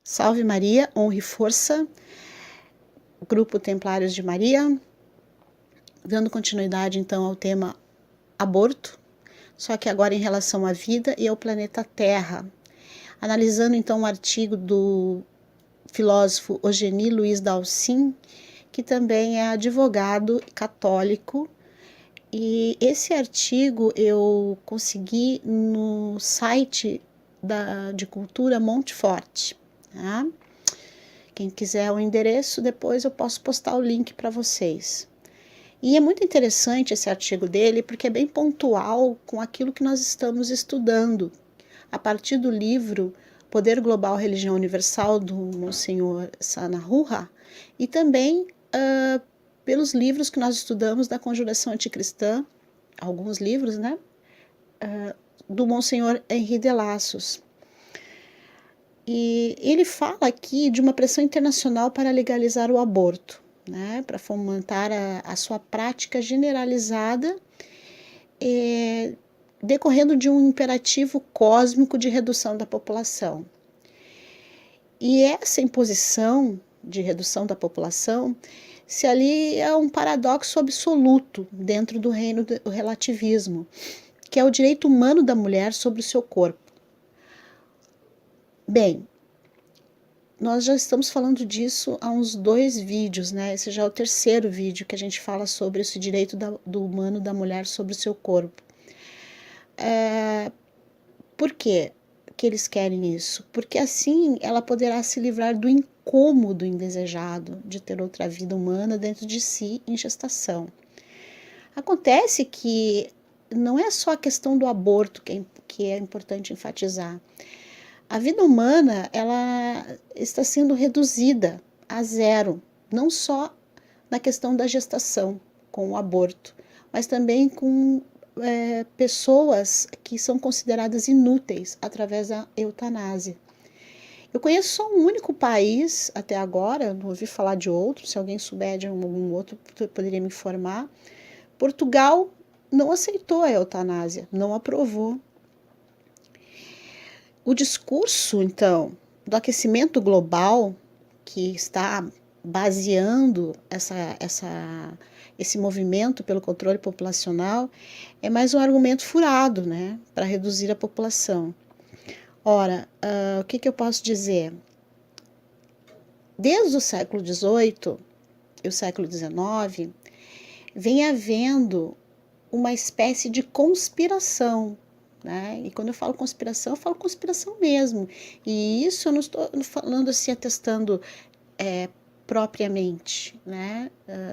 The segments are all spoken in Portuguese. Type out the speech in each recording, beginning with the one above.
Salve Maria, honra e força, Grupo Templários de Maria, dando continuidade então ao tema aborto, só que agora em relação à vida e ao planeta Terra, analisando então um artigo do filósofo Eugenie Luiz Dalcin, que também é advogado católico, e esse artigo eu consegui no site de Cultura Monteforte, tá? Quem quiser o endereço, depois eu posso postar o link para vocês. E é muito interessante esse artigo dele, porque é bem pontual com aquilo que nós estamos estudando, a partir do livro Poder Global, Religião Universal, do Monsenhor Sanahuja, e também pelos livros que nós estudamos da Conjuração Anticristã, alguns livros, né, do Monsenhor Henri de Lassos. E ele fala aqui de uma pressão internacional para legalizar o aborto, né, para fomentar a sua prática generalizada, decorrendo de um imperativo cósmico de redução da população. E essa imposição de redução da população se alia a um paradoxo absoluto dentro do reino do relativismo, que é o direito humano da mulher sobre o seu corpo. Bem, nós já estamos falando disso há uns 2 vídeos, né? Esse já é o 3º vídeo que a gente fala sobre esse direito do humano da mulher sobre o seu corpo. Por quê que eles querem isso? Porque assim ela poderá se livrar do incômodo indesejado de ter outra vida humana dentro de si em gestação. Acontece que não é só a questão do aborto que é importante enfatizar. A vida humana, ela está sendo reduzida a zero, não só na questão da gestação com o aborto, mas também com pessoas que são consideradas inúteis através da eutanásia. Eu conheço só um único país até agora, não ouvi falar de outro, se alguém souber de algum outro poderia me informar. Portugal não aceitou a eutanásia, não aprovou. O discurso, então, do aquecimento global, que está baseando esse movimento pelo controle populacional, é mais um argumento furado, né, para reduzir a população. Ora, o que eu posso dizer? Desde o século XVIII e o século XIX, vem havendo uma espécie de conspiração, né? E quando eu falo conspiração mesmo. E isso eu não estou falando assim, atestando propriamente, né?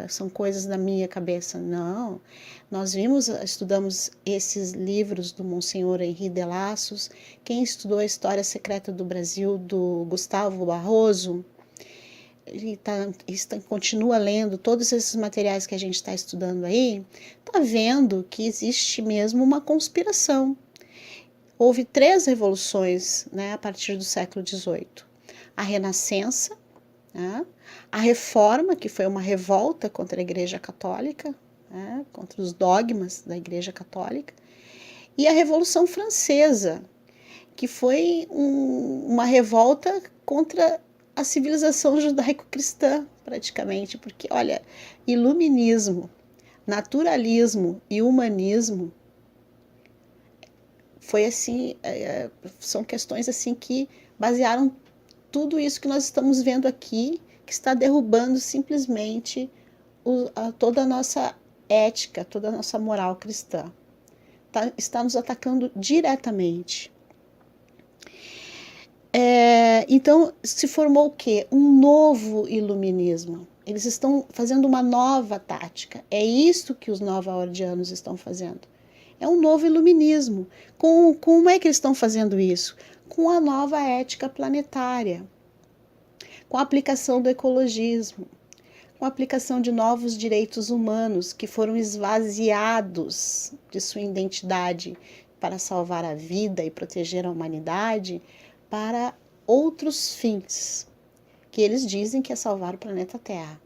São coisas da minha cabeça, não. Nós estudamos esses livros do Monsenhor Henri de Lassos. Quem estudou a História Secreta do Brasil, do Gustavo Barroso, continua lendo todos esses materiais que a gente está estudando aí, está vendo que existe mesmo uma conspiração. Houve 3 revoluções, né, a partir do século XVIII. A Renascença, né, a Reforma, que foi uma revolta contra a Igreja Católica, né, contra os dogmas da Igreja Católica, e a Revolução Francesa, que foi uma revolta contra a civilização judaico-cristã, praticamente, porque, olha, iluminismo, naturalismo e humanismo foi assim, são questões assim que basearam tudo isso que nós estamos vendo aqui, que está derrubando simplesmente toda a nossa ética, toda a nossa moral cristã. Está nos atacando diretamente. Então, se formou o quê? Um novo iluminismo. Eles estão fazendo uma nova tática. É isso que os nova-ordianos estão fazendo. É um novo iluminismo. Como é que eles estão fazendo isso? Com a nova ética planetária, com a aplicação do ecologismo, com a aplicação de novos direitos humanos que foram esvaziados de sua identidade para salvar a vida e proteger a humanidade, para outros fins, que eles dizem que é salvar o planeta Terra.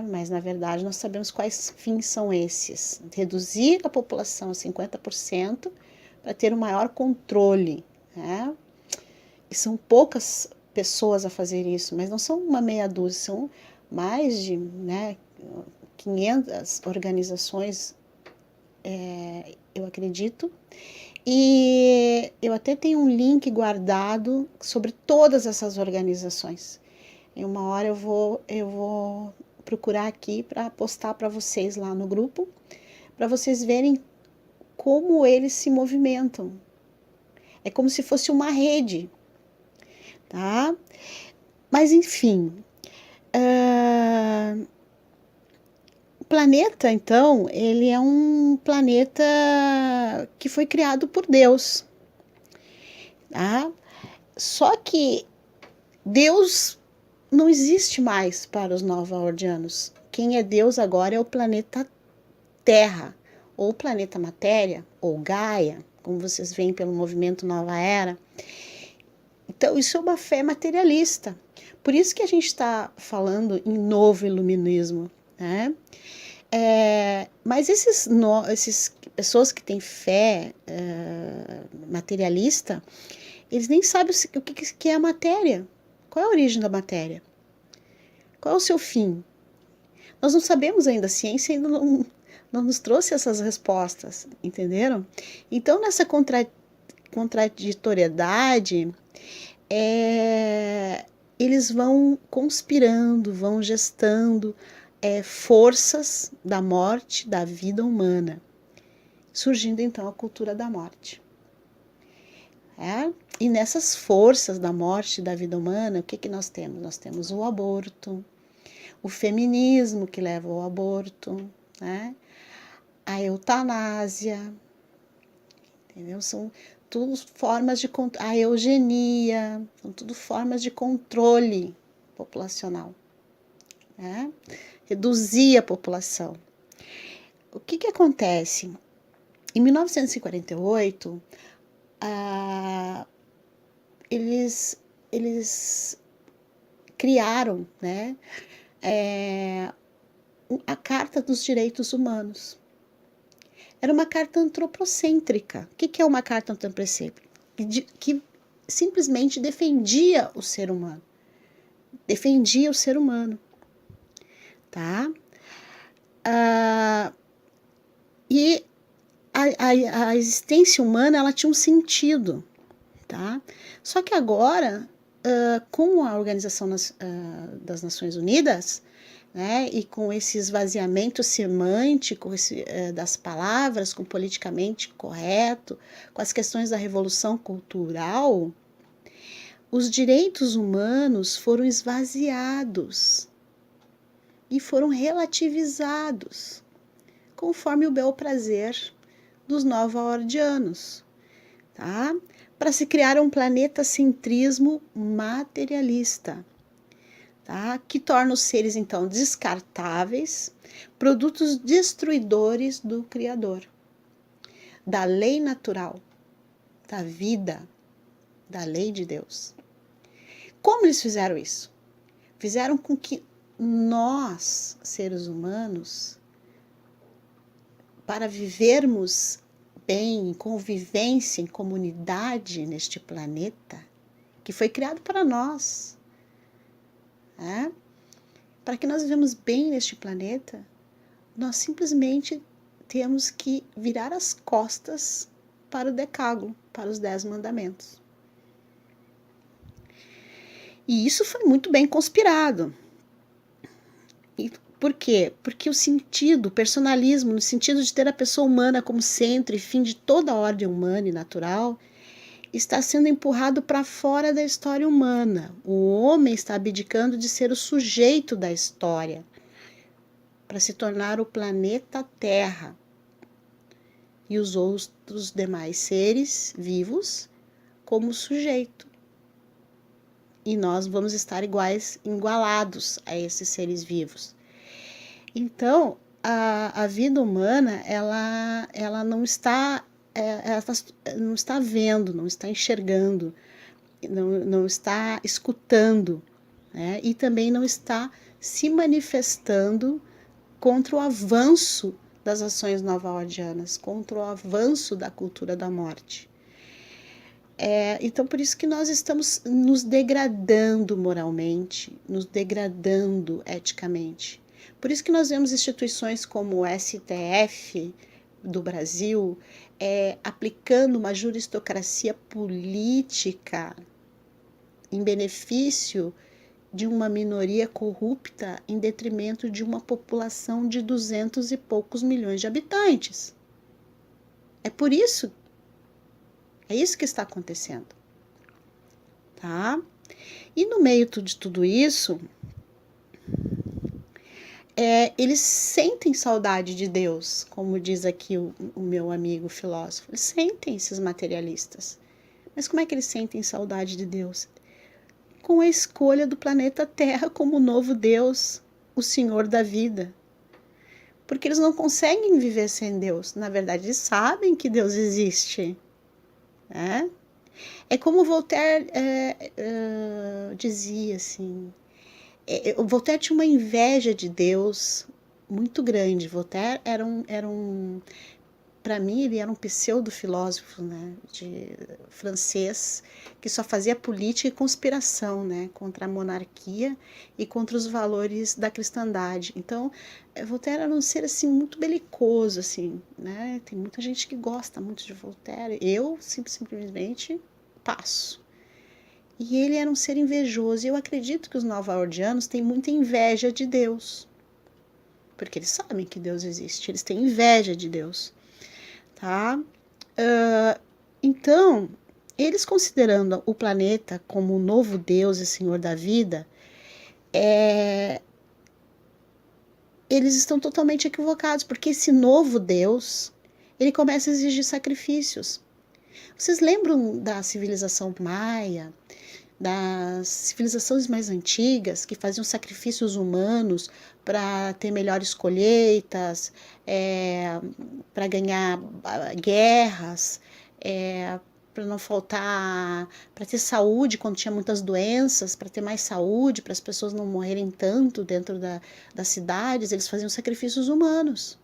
Mas na verdade nós sabemos quais fins são esses: reduzir a população a 50% para ter um maior controle, são poucas pessoas a fazer isso, mas não são uma meia dúzia, são mais de 500 organizações, eu acredito. E eu até tenho um link guardado sobre todas essas organizações. Em uma hora eu vou procurar aqui para postar para vocês lá no grupo, para vocês verem como eles se movimentam. É como se fosse uma rede, tá? Mas enfim, o planeta, então, ele é um planeta que foi criado por Deus, tá? Só que Deus não existe mais para os nova-ordianos. Quem é Deus agora é o planeta Terra, ou planeta Matéria, ou Gaia, como vocês veem pelo movimento Nova Era. Então, isso é uma fé materialista. Por isso que a gente está falando em novo iluminismo, né? Mas esses pessoas que têm fé materialista, eles nem sabem o que é a matéria. Qual é a origem da matéria? Qual é o seu fim? Nós não sabemos ainda, a ciência ainda não nos trouxe essas respostas, entenderam? Então, nessa contraditoriedade, eles vão conspirando, vão gestando forças da morte, da vida humana, surgindo então a cultura da morte. E nessas forças da morte, da vida humana, o que nós temos? Nós temos o aborto, o feminismo que leva ao aborto, né? A eutanásia, entendeu? São tudo formas de a eugenia, são tudo formas de controle populacional, né? Reduzir a população. O que acontece? Em 1948, eles criaram, né, a Carta dos Direitos Humanos. Era uma carta antropocêntrica. O que é uma carta antropocêntrica? Que simplesmente defendia o ser humano. Defendia o ser humano. Tá? E a existência humana, ela tinha um sentido. Tá? Só que agora, com a Organização das Nações Unidas, né, e com esse esvaziamento semântico das palavras, com o politicamente correto, com as questões da revolução cultural, os direitos humanos foram esvaziados e foram relativizados, conforme o bel prazer dos nova-ordianos, tá? Para se criar um planetacentrismo materialista, tá? Que torna os seres, então, descartáveis, produtos destruidores do Criador, da lei natural, da vida, da lei de Deus. Como eles fizeram isso? Fizeram com que nós, seres humanos, para vivermos bem, em convivência, em comunidade neste planeta, que foi criado para nós, para que nós vivamos bem neste planeta, nós simplesmente temos que virar as costas para o decálogo, para os 10 mandamentos. E isso foi muito bem conspirado. E por quê? Porque o personalismo, no sentido de ter a pessoa humana como centro e fim de toda a ordem humana e natural, está sendo empurrado para fora da história humana. O homem está abdicando de ser o sujeito da história, para se tornar o planeta Terra. E os outros demais seres vivos como sujeito. E nós vamos estar igualados a esses seres vivos. Então, a vida humana, ela não está vendo, não está enxergando, não está escutando, né? E também não está se manifestando contra o avanço das ações nova-ordianas, contra o avanço da cultura da morte. Então, por isso que nós estamos nos degradando moralmente, nos degradando eticamente. Por isso que nós vemos instituições como o STF do Brasil aplicando uma juristocracia política em benefício de uma minoria corrupta em detrimento de uma população de 200 e poucos milhões de habitantes. É isso que está acontecendo, tá? E no meio de tudo isso, eles sentem saudade de Deus, como diz aqui o meu amigo filósofo. Eles sentem, esses materialistas. Mas como é que eles sentem saudade de Deus? Com a escolha do planeta Terra como novo Deus, o Senhor da vida. Porque eles não conseguem viver sem Deus. Na verdade, eles sabem que Deus existe. Né? É como Voltaire dizia assim. Voltaire tinha uma inveja de Deus muito grande. Voltaire era um para mim, ele era um pseudo-filósofo, né, francês, que só fazia política e conspiração, né, contra a monarquia e contra os valores da cristandade. Então, Voltaire era um ser assim muito belicoso, assim, né? Tem muita gente que gosta muito de Voltaire. Eu simplesmente passo. E ele era um ser invejoso. E eu acredito que os nova-iordianos têm muita inveja de Deus, porque eles sabem que Deus existe. Eles têm inveja de Deus. Tá? Então, eles considerando o planeta como o novo Deus e Senhor da vida, eles estão totalmente equivocados, porque esse novo Deus, ele começa a exigir sacrifícios. Vocês lembram da civilização maia, das civilizações mais antigas, que faziam sacrifícios humanos para ter melhores colheitas, para ganhar guerras, para não faltar, para ter saúde quando tinha muitas doenças, para ter mais saúde, para as pessoas não morrerem tanto dentro das cidades, eles faziam sacrifícios humanos.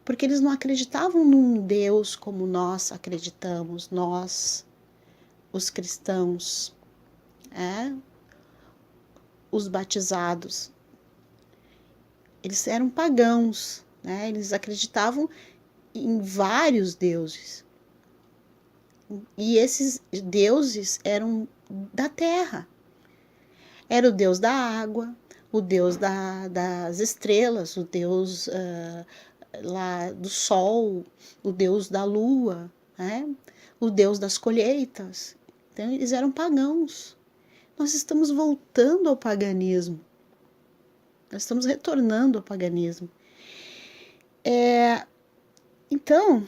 Porque eles não acreditavam num Deus como nós acreditamos, nós, os cristãos, os batizados. Eles eram pagãos, né? Eles acreditavam em vários deuses. E esses deuses eram da terra. Era o deus da água, o deus das estrelas, o deus lá do sol, o deus da lua, né? O deus das colheitas. Então, eles eram pagãos. Nós estamos voltando ao paganismo. Nós estamos retornando ao paganismo. Então,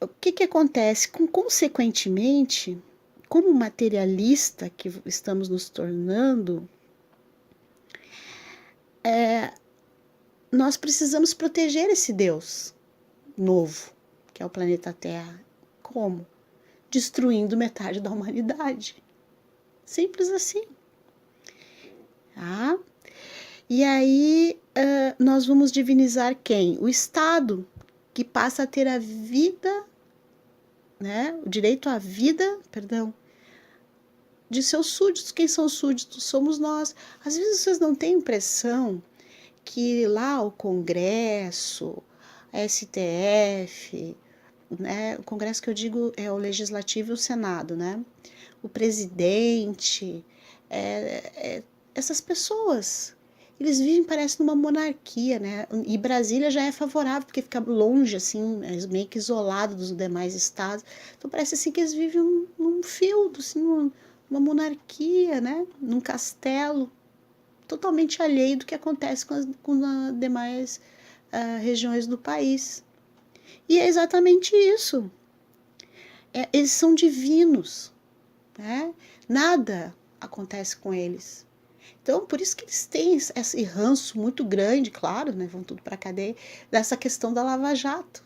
o que acontece? Consequentemente, como materialista que estamos nos tornando, nós precisamos proteger esse Deus novo, que é o planeta Terra. Como? Destruindo metade da humanidade. Simples assim. Tá? E aí nós vamos divinizar quem? O Estado, que passa a ter a vida, né? O direito à vida, de seus súditos. Quem são os súditos? Somos nós. Às vezes vocês não têm impressão que lá o Congresso, a STF, né? O Congresso que eu digo é o Legislativo e o Senado, né? O presidente, essas pessoas, eles vivem, parece, numa monarquia, né? E Brasília já é favorável, porque fica longe, assim, meio que isolado dos demais estados. Então parece assim que eles vivem num feudo, assim, numa monarquia, né? Num castelo, totalmente alheio do que acontece com as demais regiões do país. E é exatamente isso. Eles são divinos, né? Nada acontece com eles. Então, por isso que eles têm esse ranço muito grande, claro, né? Vão tudo para a cadeia, dessa questão da Lava Jato.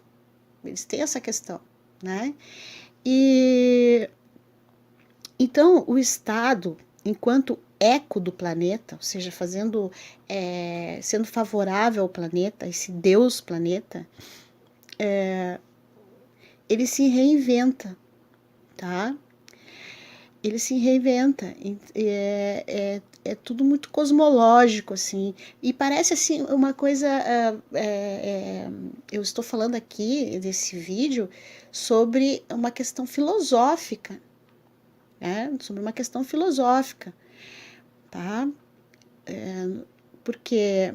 Eles têm essa questão, né? E então o Estado, enquanto eco do planeta, ou seja, sendo favorável ao planeta, esse Deus planeta, ele se reinventa, tá? ele se reinventa, é tudo muito cosmológico, assim, e parece, assim, uma coisa, eu estou falando aqui, desse vídeo, sobre uma questão filosófica, né, sobre uma questão filosófica, tá, porque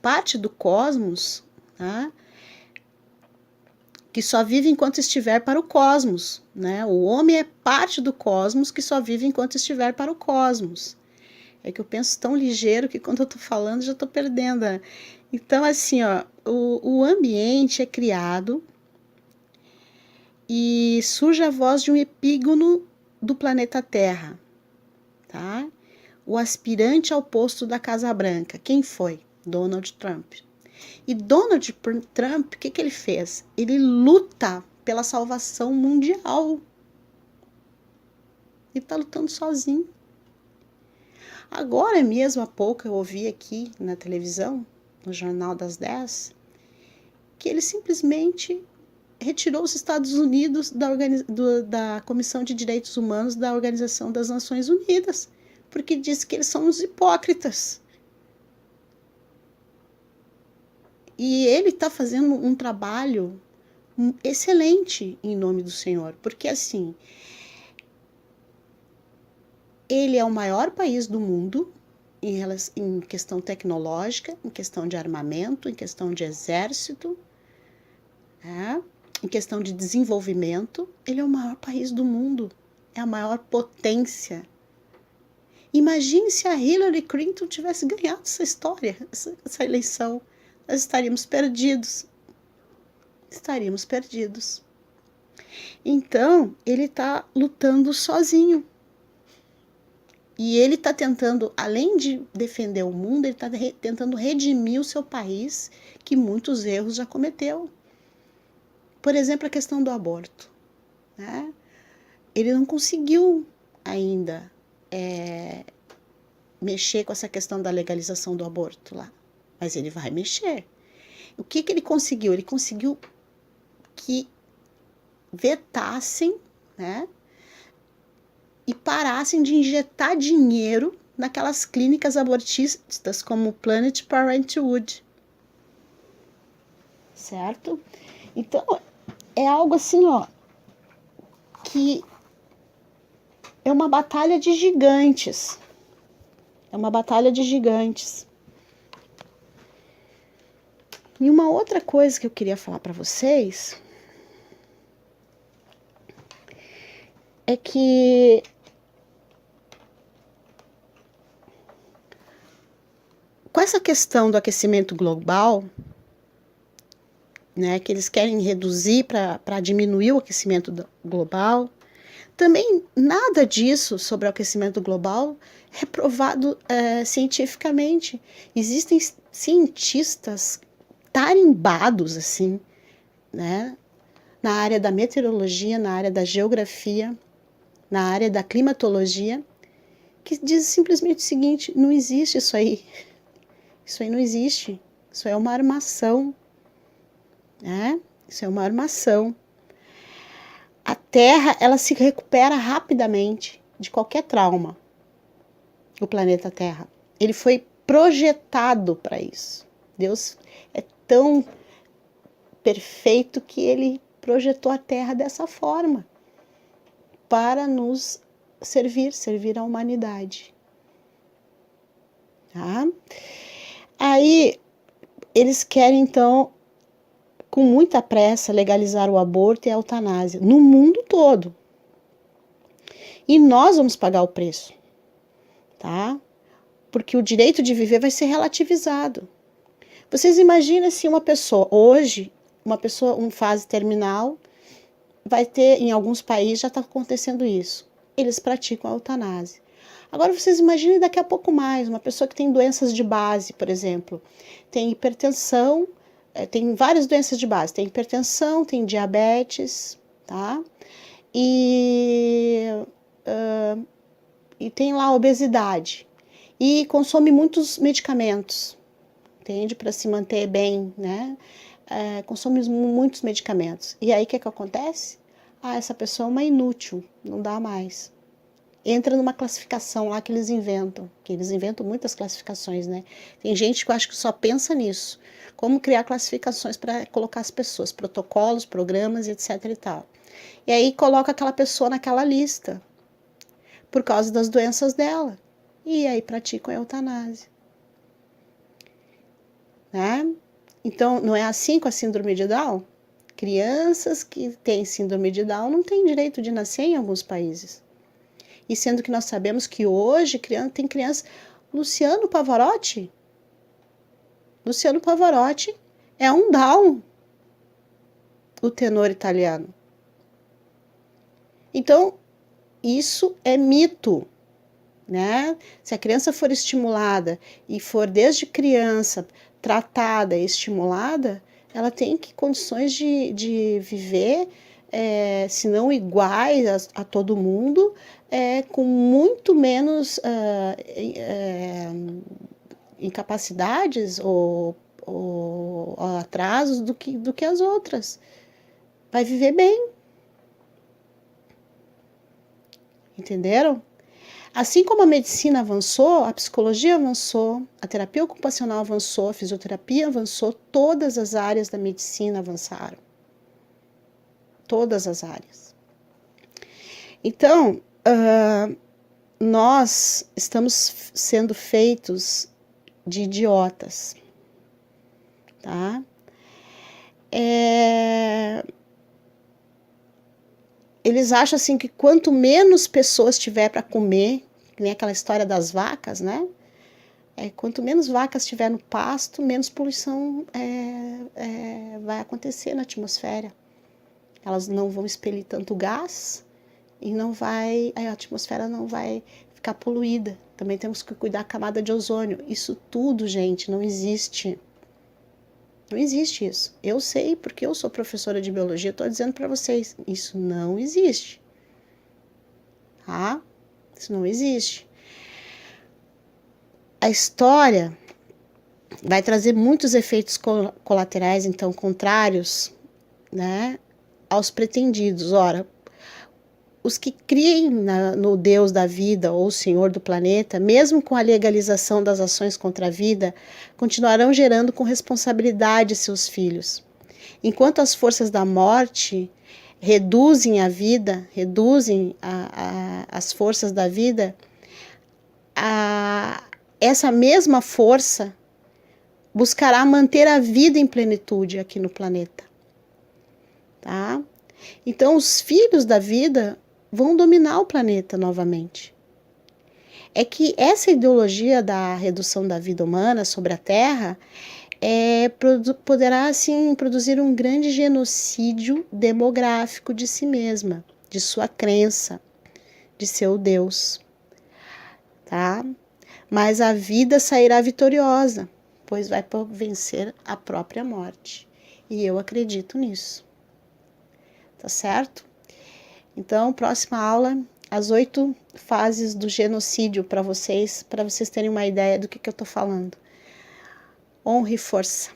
parte do cosmos, tá, que só vive enquanto estiver para o cosmos, né? O homem é parte do cosmos que só vive enquanto estiver para o cosmos. É que eu penso tão ligeiro que quando eu tô falando já tô perdendo. Então, assim, ó, o ambiente é criado e surge a voz de um epígono do planeta Terra, tá? O aspirante ao posto da Casa Branca. Quem foi? Donald Trump. E Donald Trump, o que ele fez? Ele luta pela salvação mundial. Ele está lutando sozinho. Agora mesmo, há pouco, eu ouvi aqui na televisão, no Jornal das 10, que ele simplesmente retirou os Estados Unidos da Comissão de Direitos Humanos da Organização das Nações Unidas, porque disse que eles são uns hipócritas. E ele está fazendo um trabalho excelente em nome do Senhor, porque assim, ele é o maior país do mundo em questão tecnológica, em questão de armamento, em questão de exército, em questão de desenvolvimento. Ele é o maior país do mundo, é a maior potência. Imagine se a Hillary Clinton tivesse ganhado essa história, essa eleição. Nós estaríamos perdidos. Estaríamos perdidos. Então, ele está lutando sozinho. E ele está tentando, além de defender o mundo, ele está tentando redimir o seu país, que muitos erros já cometeu. Por exemplo, a questão do aborto, né? Ele não conseguiu ainda mexer com essa questão da legalização do aborto lá. Mas ele vai mexer. O que ele conseguiu? Ele conseguiu que vetassem, né, e parassem de injetar dinheiro naquelas clínicas abortistas como Planned Parenthood. Certo? Então, é algo assim, ó, que é uma batalha de gigantes. É uma batalha de gigantes. E uma outra coisa que eu queria falar para vocês é que com essa questão do aquecimento global, né, que eles querem reduzir para diminuir o aquecimento global, também nada disso sobre o aquecimento global é provado cientificamente. Existem cientistas tarimbados, assim, né, na área da meteorologia, na área da geografia, na área da climatologia, que dizem simplesmente o seguinte: não existe isso aí. Isso aí não existe. Isso é uma armação, né? Isso é uma armação. A Terra, ela se recupera rapidamente de qualquer trauma. O planeta Terra. Ele foi projetado para isso. Deus é tão perfeito que ele projetou a Terra dessa forma para nos servir a humanidade. Tá? Aí eles querem então, com muita pressa, legalizar o aborto e a eutanásia no mundo todo. E nós vamos pagar o preço, tá? Porque o direito de viver vai ser relativizado. Vocês imaginam se uma pessoa, hoje, uma pessoa em fase terminal, vai ter, em alguns países já está acontecendo isso. Eles praticam a eutanásia. Agora vocês imaginem daqui a pouco mais, uma pessoa que tem doenças de base, por exemplo, tem hipertensão, tem várias doenças de base, tem hipertensão, tem diabetes, tá? E tem lá obesidade. E consome muitos medicamentos, entende? Para se manter bem, né? Consome muitos medicamentos. E aí o que acontece? essa pessoa é uma inútil, não dá mais. Entra numa classificação lá que eles inventam muitas classificações, né? Tem gente que eu acho que só pensa nisso, como criar classificações para colocar as pessoas, protocolos, programas, etc e tal. E aí coloca aquela pessoa naquela lista, por causa das doenças dela, e aí praticam a eutanásia, né? Então, não é assim com a síndrome de Down? Crianças que têm síndrome de Down não têm direito de nascer em alguns países. E sendo que nós sabemos que hoje tem criança... Luciano Pavarotti é um Down, o tenor italiano. Então, isso é mito, né? Se a criança for estimulada e for desde criança tratada e estimulada, ela tem condições de viver, se não iguais a todo mundo, com muito menos incapacidades ou atrasos do que as outras. Vai viver bem. Entenderam? Assim como a medicina avançou, a psicologia avançou, a terapia ocupacional avançou, a fisioterapia avançou, todas as áreas da medicina avançaram. Todas as áreas. Então, nós estamos sendo feitos de idiotas, tá? Eles acham assim que quanto menos pessoas tiver para comer, que nem aquela história das vacas, né? Quanto menos vacas tiver no pasto, menos poluição vai acontecer na atmosfera. Elas não vão expelir tanto gás e a atmosfera não vai ficar poluída. Também temos que cuidar da camada de ozônio. Isso tudo, gente, não existe. Não existe isso. Eu sei porque eu sou professora de biologia, estou dizendo para vocês, isso não existe. Tá? Isso não existe. A história vai trazer muitos efeitos colaterais, então, contrários, né, aos pretendidos. Ora, os que criem no Deus da vida ou Senhor do planeta, mesmo com a legalização das ações contra a vida, continuarão gerando com responsabilidade seus filhos. Enquanto as forças da morte reduzem a vida, reduzem as forças da vida, essa mesma força buscará manter a vida em plenitude aqui no planeta. Tá? Então, os filhos da vida vão dominar o planeta novamente. É que essa ideologia da redução da vida humana sobre a Terra poderá, assim, produzir um grande genocídio demográfico de si mesma, de sua crença, de seu Deus. Tá? Mas a vida sairá vitoriosa, pois vai vencer a própria morte. E eu acredito nisso. Tá certo? Então, próxima aula, as 8 fases do genocídio para vocês terem uma ideia do que eu estou falando. Honra e força.